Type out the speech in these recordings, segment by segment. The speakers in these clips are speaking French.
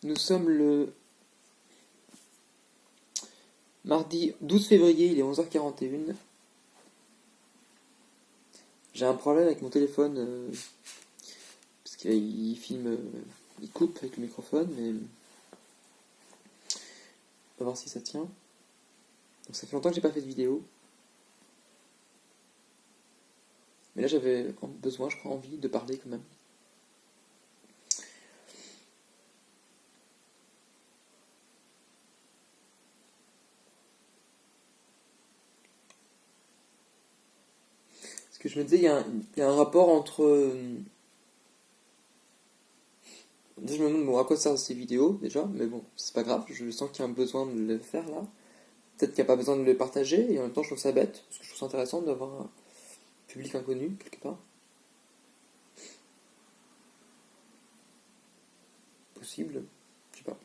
Nous sommes le mardi 12 février, il est 11h41. J'ai un problème avec mon téléphone, parce qu'il filme, il coupe avec le microphone, mais on va voir si ça tient. Donc ça fait longtemps que j'ai pas fait de vidéo. Mais là j'avais besoin, je crois, envie de parler quand même. Parce que je me disais, il y a un rapport entre... Déjà, je me demande à quoi servent ces vidéos, déjà, mais bon, c'est pas grave, je sens qu'il y a un besoin de le faire là. Peut-être qu'il n'y a pas besoin de le partager, et en même temps je trouve ça bête, parce que je trouve ça intéressant d'avoir un public inconnu, quelque part. Possible, je sais pas.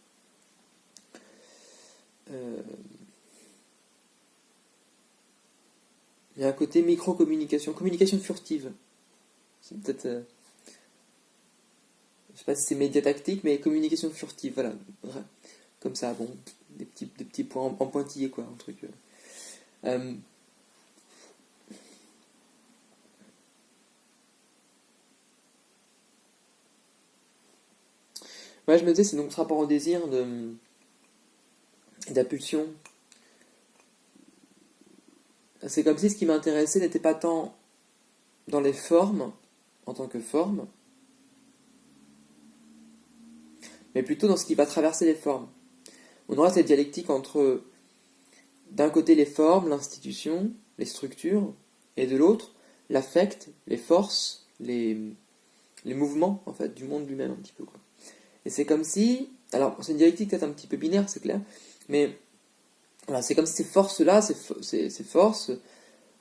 Il y a un côté micro-communication, communication furtive. C'est peut-être... je sais pas si c'est médiatactique, mais communication furtive, voilà. Comme ça, bon, des petits points en pointillés, quoi, un truc. Ouais, je me disais, c'est donc ce rapport au désir, de la pulsion. C'est comme si ce qui m'intéressait n'était pas tant dans les formes, en tant que forme, mais plutôt dans ce qui va traverser les formes. On aura cette dialectique entre, d'un côté, les formes, l'institution, les structures, et de l'autre, l'affect, les forces, les mouvements, en fait, du monde lui-même, un petit peu, quoi. Et c'est comme si... Alors, c'est une dialectique peut-être un petit peu binaire, c'est clair, mais voilà, c'est comme si ces forces-là, ces forces,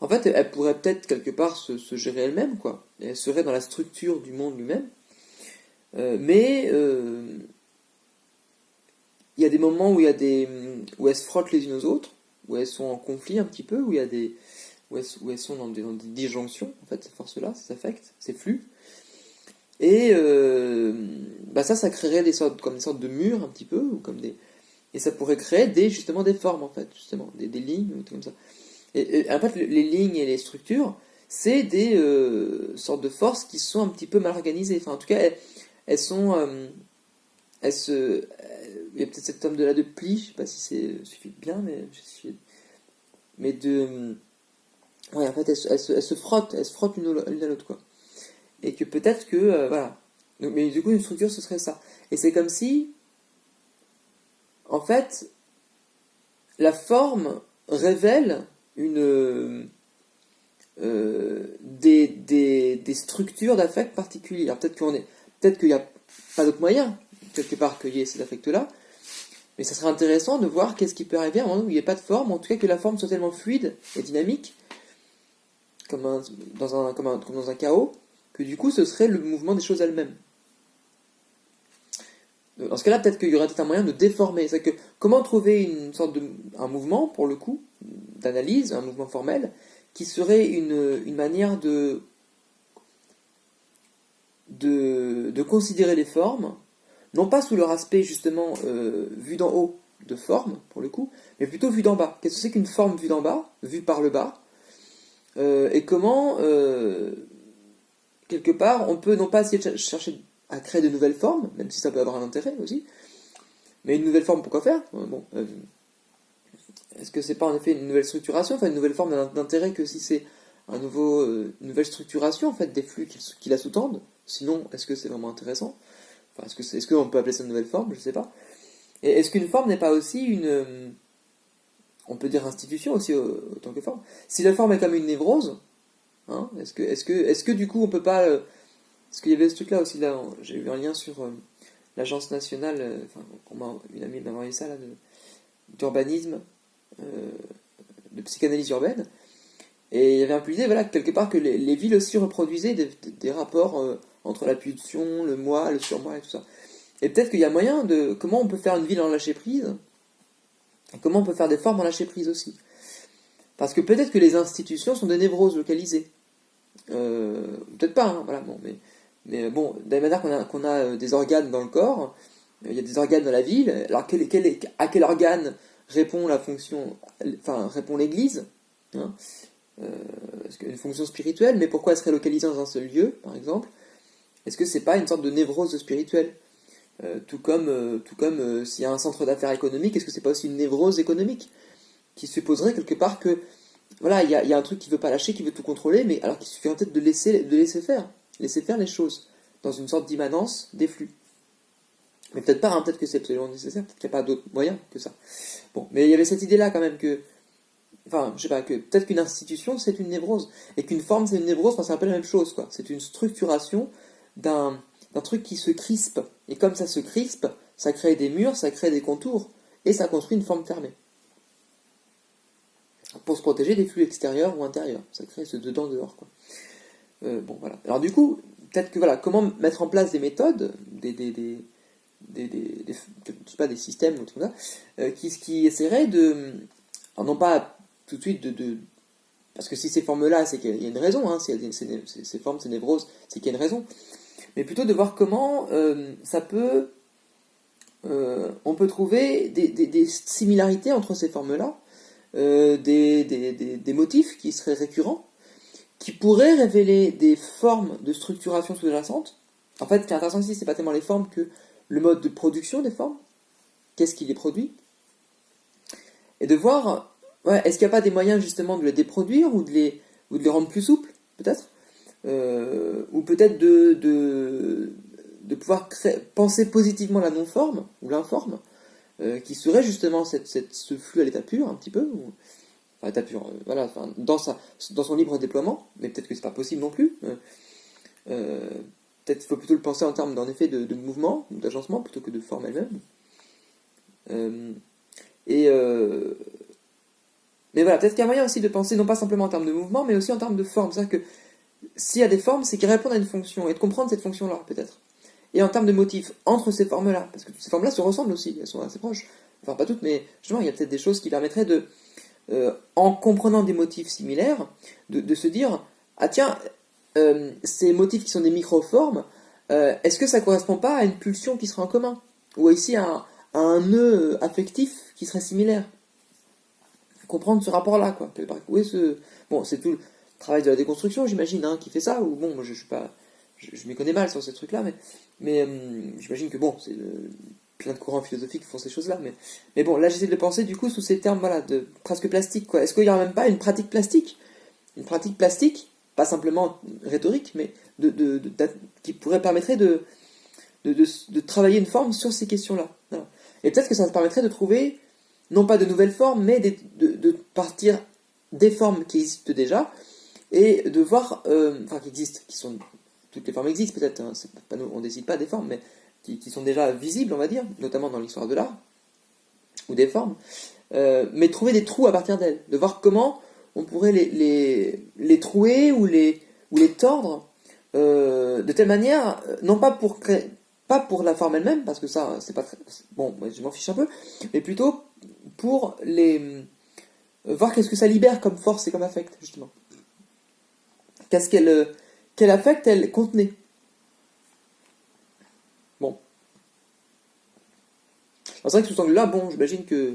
en fait, elles pourraient peut-être quelque part se gérer elles-mêmes, quoi. Et elles seraient dans la structure du monde lui-même. Mais il y a des moments où où elles se frottent les unes aux autres, où elles sont en conflit un petit peu, où elles sont dans des disjonctions, en fait, ces forces-là, ces affects, ces flux. Et ça créerait comme des sortes de murs un petit peu, ou et ça pourrait créer justement des formes, en fait, justement, des lignes, ou tout comme ça. Et en fait, les lignes et les structures, c'est des sortes de forces qui sont un petit peu mal organisées. Enfin, en tout cas, elles sont... il y a peut-être cette tome de pli, je sais pas si c'est suffit bien, mais ouais, en fait, elles se frottent l'une à l'autre, quoi. Et que peut-être que, voilà. Donc, mais du coup, une structure, ce serait ça. Et c'est comme si, en fait, la forme révèle des structures d'affect particuliers. Alors peut-être qu'il n'y a pas d'autre moyen, quelque part, qu'il y ait ces affects-là, mais ça serait intéressant de voir qu'est-ce qui peut arriver à un moment où il n'y ait pas de forme, en tout cas que la forme soit tellement fluide et dynamique, comme dans un chaos, que du coup ce serait le mouvement des choses elles-mêmes. Dans ce cas-là, peut-être qu'il y aurait peut-être un moyen de déformer. C'est que comment trouver un mouvement, pour le coup, d'analyse, un mouvement formel, qui serait une manière de considérer les formes, non pas sous leur aspect justement vu d'en haut de forme, pour le coup, mais plutôt vu d'en bas. Qu'est-ce que c'est qu'une forme vue d'en bas, vue par le bas, et comment, quelque part, on peut non pas essayer de chercher à créer de nouvelles formes, même si ça peut avoir un intérêt aussi, mais une nouvelle forme, pourquoi faire? Bon, est-ce que c'est pas en effet une nouvelle structuration, enfin une nouvelle forme d'intérêt que si c'est une nouvelle structuration en fait des flux qui la sous-tendent? Sinon, est-ce que c'est vraiment intéressant? Enfin, est-ce qu'on peut appeler ça une nouvelle forme? Je sais pas. Et est-ce qu'une forme n'est pas aussi on peut dire institution aussi autant que forme? Si la forme est comme une névrose, hein, est-ce que du coup on peut pas... Parce qu'il y avait ce truc-là aussi, là, j'ai vu un lien sur l'agence nationale, une amie m'a envoyé ça, là, d'urbanisme, de psychanalyse urbaine, et il y avait un peu l'idée, voilà, quelque part que les villes aussi reproduisaient des rapports entre la pulsion, le moi, le surmoi et tout ça. Et peut-être qu'il y a moyen de... Comment on peut faire une ville en lâcher prise, et comment on peut faire des formes en lâcher prise aussi. Parce que peut-être que les institutions sont des névroses localisées. Peut-être pas, hein, voilà, bon, mais bon, de la même manière qu'on a des organes dans le corps, il y a des organes dans la ville, alors à quel organe répond la fonction, enfin répond l'Église, hein, une fonction spirituelle, mais pourquoi elle serait localisée dans un seul lieu, par exemple? Est-ce que c'est pas une sorte de névrose spirituelle? Tout comme s'il y a un centre d'affaires économique, est-ce que c'est pas aussi une névrose économique qui supposerait quelque part que voilà, il y a un truc qui veut pas lâcher, qui veut tout contrôler, mais alors qu'il suffit peut-être de laisser faire les choses dans une sorte d'immanence des flux. Mais peut-être pas, hein, peut-être que c'est absolument nécessaire, peut-être qu'il n'y a pas d'autre moyen que ça. Bon, mais il y avait cette idée-là quand même que, enfin, je sais pas, que peut-être qu'une institution c'est une névrose, et qu'une forme c'est une névrose, enfin, c'est un peu la même chose, quoi. C'est une structuration d'un truc qui se crispe, et comme ça se crispe, ça crée des murs, ça crée des contours, et ça construit une forme fermée. Pour se protéger des flux extérieurs ou intérieurs, ça crée ce dedans-dehors, quoi. Bon, voilà. Alors du coup, peut-être que voilà, comment mettre en place des méthodes, je sais pas, des systèmes ou tout ça, qui essaieraient de, alors non pas tout de suite parce que si ces formes-là, c'est qu'il y a une raison, hein, si ces formes, ces névroses, c'est qu'il y a une raison, mais plutôt de voir comment on peut trouver des similarités entre ces formes-là, des motifs qui seraient récurrents, qui pourraient révéler des formes de structuration sous-jacente. En fait, ce qui est intéressant ici, c'est pas tellement les formes que le mode de production des formes, qu'est-ce qui les produit, et de voir, ouais, est-ce qu'il n'y a pas des moyens justement de les déproduire ou de les rendre plus souples, peut-être, ou peut-être de pouvoir penser positivement la non-forme ou l'informe, qui serait justement ce flux à l'état pur, un petit peu, enfin, l'état pur, voilà, enfin, dans son libre déploiement, mais peut-être que c'est pas possible non plus. Peut-être qu'il faut plutôt le penser en termes, en effet, de mouvement, d'agencement, plutôt que de forme elle-même. Mais voilà, peut-être qu'il y a moyen aussi de penser, non pas simplement en termes de mouvement, mais aussi en termes de forme. C'est-à-dire que s'il y a des formes, c'est qu'ils répondent à une fonction, et de comprendre cette fonction-là, peut-être. Et en termes de motifs, entre ces formes-là, parce que toutes ces formes-là se ressemblent aussi, elles sont assez proches. Enfin, pas toutes, mais justement, il y a peut-être des choses qui permettraient en comprenant des motifs similaires, de se dire, ah tiens, ces motifs qui sont des microformes, est-ce que ça correspond pas à une pulsion qui serait en commun? Ou ici à un nœud affectif qui serait similaire? Comprendre ce rapport-là, quoi. Où est bon, c'est tout le travail de la déconstruction, j'imagine, hein, qui fait ça, ou bon, moi je suis pas... Je m'y connais mal sur ces trucs-là, mais j'imagine que bon, c'est plein de courants philosophiques qui font ces choses-là, mais bon, là j'essaie de le penser du coup sous ces termes, voilà, de presque plastique, quoi. Est-ce qu'il n'y aurait même pas une pratique plastique? Une pratique plastique, pas simplement rhétorique, mais qui pourrait permettrait de travailler une forme sur ces questions-là. Voilà. Et peut-être que ça permettrait de trouver, non pas de nouvelles formes, mais de partir des formes qui existent déjà, et de voir, enfin qui existent, toutes les formes existent peut-être, hein, on ne décide pas des formes, mais qui sont déjà visibles, on va dire, notamment dans l'histoire de l'art, ou des formes, mais trouver des trous à partir d'elles, de voir comment on pourrait les trouer ou les tordre de telle manière, non pas pas pour la forme elle-même, parce que ça, c'est pas très... Bon, moi, je m'en fiche un peu, mais plutôt pour voir qu'est-ce que ça libère comme force et comme affect, justement. Quel affect elle contenait. Bon. Alors, c'est vrai que sous cet angle-là, bon, j'imagine que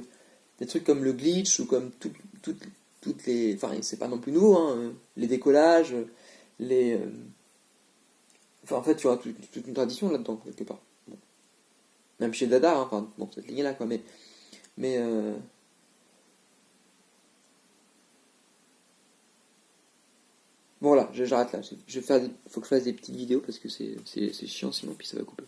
des trucs comme le glitch ou comme toutes les... Enfin, c'est pas non plus nouveau, hein, les décollages, les... Enfin, en fait, tu auras toute une tradition là-dedans, quelque part. Bon. Même chez Dada, hein, enfin, bon, cette lignée-là, quoi, mais bon, voilà, j'arrête là. Faut que je fasse des petites vidéos parce que c'est chiant, sinon, puis ça va couper.